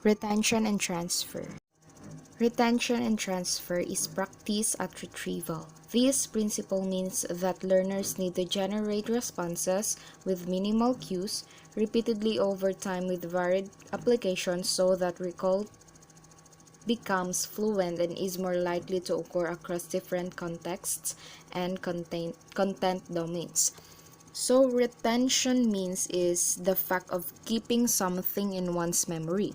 Retention and transfer. Retention and transfer is practice at retrieval. This principle means that learners need to generate responses with minimal cues repeatedly over time with varied applications so that recall becomes fluent and is more likely to occur across different contexts and content domains. So retention means is the fact of keeping something in one's memory.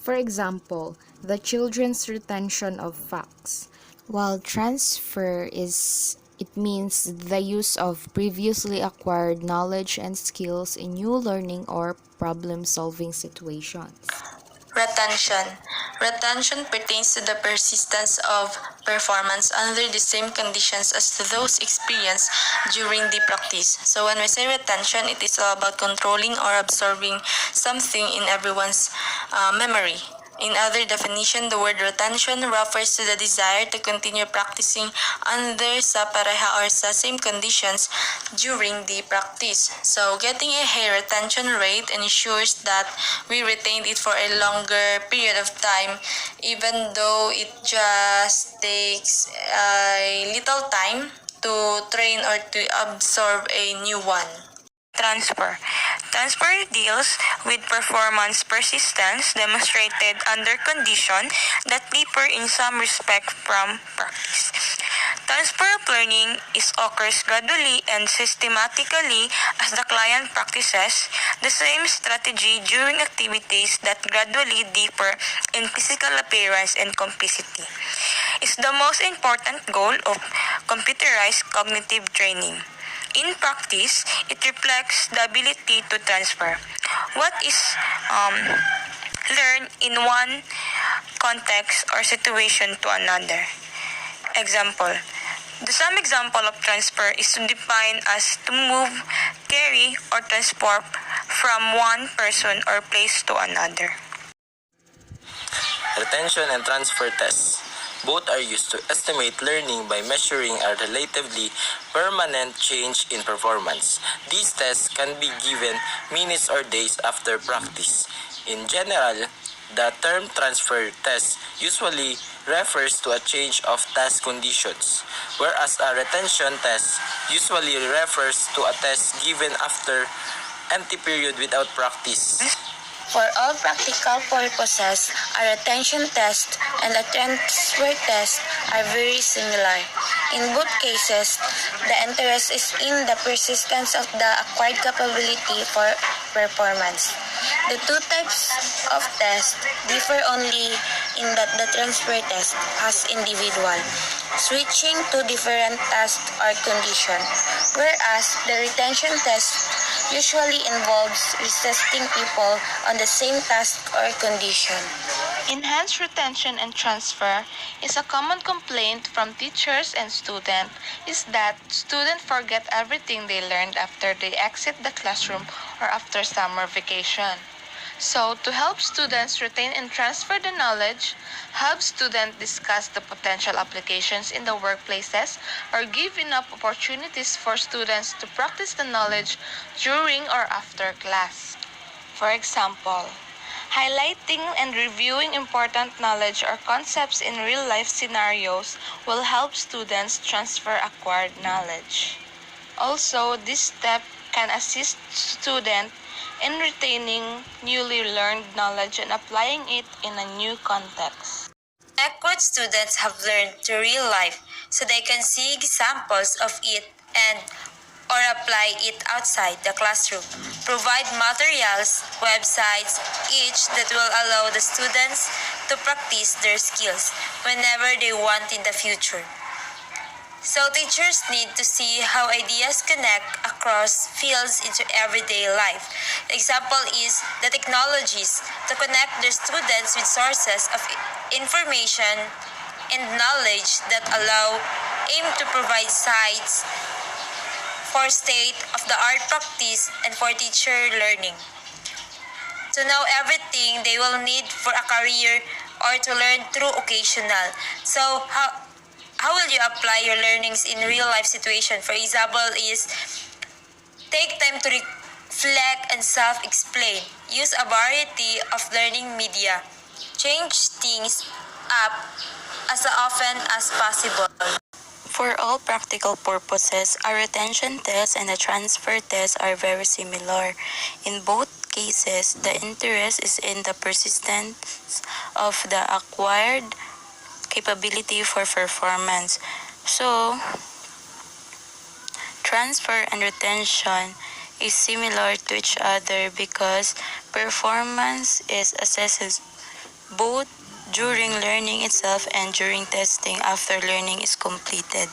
For example, the children's retention of facts. While transfer is it means the use of previously acquired knowledge and skills in new learning or problem-solving situations. Retention. Retention pertains to the persistence of performance under the same conditions as those experienced during the practice. So when we say retention, it is all about controlling or absorbing something in everyone's memory. In other definition, the word retention refers to the desire to continue practicing under sa pareha or sa same conditions during the practice. So, getting a high retention rate ensures that we retained it for a longer period of time, even though it just takes a little time to train or to absorb a new one. Transfer. Transfer deals with performance persistence demonstrated under condition that differ in some respect from practice. Transfer of learning occurs gradually and systematically as the client practices the same strategy during activities that gradually differ in physical appearance and complexity. Is the most important goal of computerized cognitive training. In practice, it reflects the ability to transfer what is learned in one context or situation to another. Example. Some example of transfer is to define as to move, carry, or transport from one person or place to another. Retention and transfer tests. Both are used to estimate learning by measuring a relatively permanent change in performance. These tests can be given minutes or days after practice. In general, the term transfer test usually refers to a change of task conditions, whereas a retention test usually refers to a test given after empty period without practice. For all practical purposes, a retention test and a transfer test are very similar. In both cases, the interest is in the persistence of the acquired capability for performance. The two types of tests differ only in that the transfer test has individual, switching to different tasks or condition, whereas the retention test usually involves resisting people on the same task or condition. Enhanced retention and transfer is a common complaint from teachers and students is that students forget everything they learned after they exit the classroom or after summer vacation. So, to help students retain and transfer the knowledge, have students discuss the potential applications in the workplaces or give enough opportunities for students to practice the knowledge during or after class. For example, highlighting and reviewing important knowledge or concepts in real-life scenarios will help students transfer acquired knowledge. Also, this step can assist students in retaining newly learned knowledge and applying it in a new context. Connect what students have learned to real life so they can see examples of it and or apply it outside the classroom. Provide materials, websites, each that will allow the students to practice their skills whenever they want in the future. So teachers need to see how ideas connect across fields into everyday life. The example is the technologies to connect their students with sources of information and knowledge that aim to provide sites for state-of-the-art practice and for teacher learning. To know everything they will need for a career or to learn through occasional. So how will you apply your learnings in real life situation? For example is take time to reflect and self-explain. Use a variety of learning media. change things up as often as possible. For all practical purposes, a retention test and a transfer test are very similar. In both cases, the interest is in the persistence of the acquired capability for performance. So, transfer and retention is similar to each other because performance is assessed both during learning itself and during testing after learning is completed.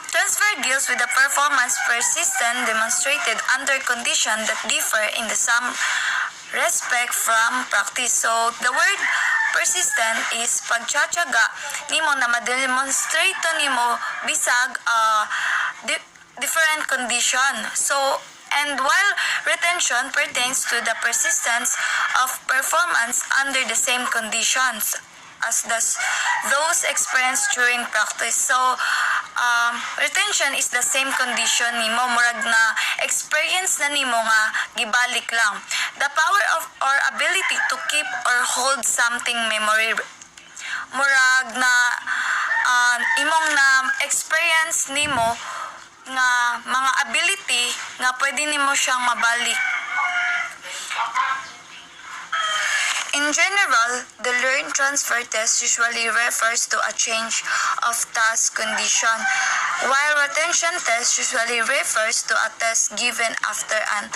Transfer deals with the performance persistent demonstrated under conditions that differ in the some respect from practice. So, the word persistent is pagtsatsaga nimo na ma-demonstrate nimo bisag different condition. So, and while retention pertains to the persistence of performance under the same conditions as those experienced during practice. So, retention is the same condition nimo, murag na experience na nimo nga gibalik lang. The power of or ability to keep or hold something memory, murag na imong na experience nimo nga mga ability nga pwede nimo siyang mabalik. In general, the learn transfer test usually refers to a change of task condition, while retention test usually refers to a test given after an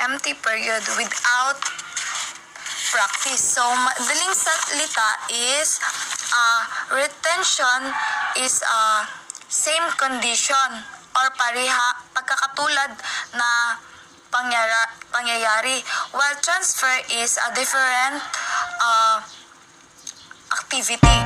empty period without practice. So, madaling salita is retention is same condition or pagkakatulad na pangyayari, while transfer is a different activity.